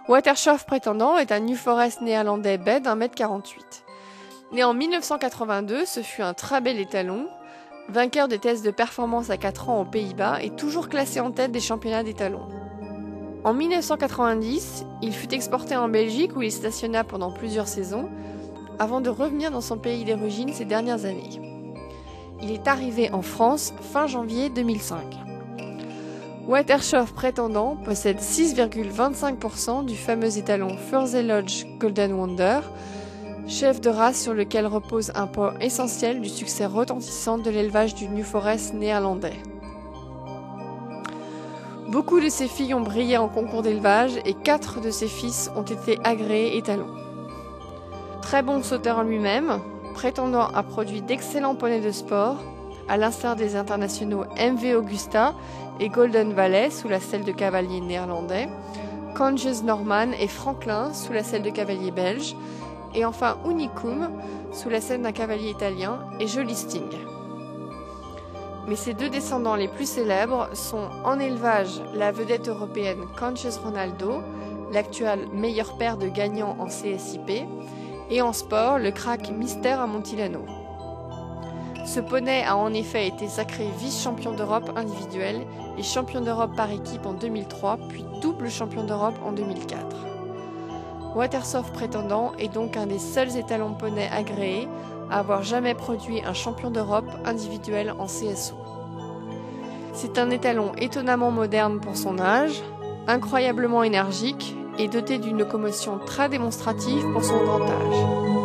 Watershof Pretendant est un New Forest néerlandais bai d'1,48 m. Né en 1982, ce fut un très bel étalon, vainqueur des tests de performance à 4 ans aux Pays-Bas et toujours classé en tête des championnats d'étalons. En 1990, il fut exporté en Belgique où il stationna pendant plusieurs saisons, avant de revenir dans son pays d'origine ces dernières années. Il est arrivé en France fin janvier 2005. Watershof Pretendant possède 6,25% du fameux étalon Furze Lodge Golden Wonder, chef de race sur lequel repose un point essentiel du succès retentissant de l'élevage du New Forest néerlandais. Beaucoup de ses filles ont brillé en concours d'élevage et 4 de ses fils ont été agréés étalons. Très bon sauteur lui-même, Pretendant a produit d'excellents poneys de sport, à l'instar des internationaux MV Augusta et Golden Valley sous la selle de cavalier néerlandais, Conscious Norman et Franklin sous la selle de cavalier belge, et enfin Unicum sous la selle d'un cavalier italien et Joli Sting. Mais ses 2 descendants les plus célèbres sont en élevage la vedette européenne Conscious Ronaldo, l'actuel meilleur père de gagnants en CSIP, et en sport le crack Mister Amontillano. Ce poney a en effet été sacré vice-champion d'Europe individuel et champion d'Europe par équipe en 2003, puis double champion d'Europe en 2004. Watershof Pretendant est donc un des seuls étalons poneys agréés à avoir jamais produit un champion d'Europe individuel en CSO. C'est un étalon étonnamment moderne pour son âge, incroyablement énergique et doté d'une locomotion très démonstrative pour son grand âge.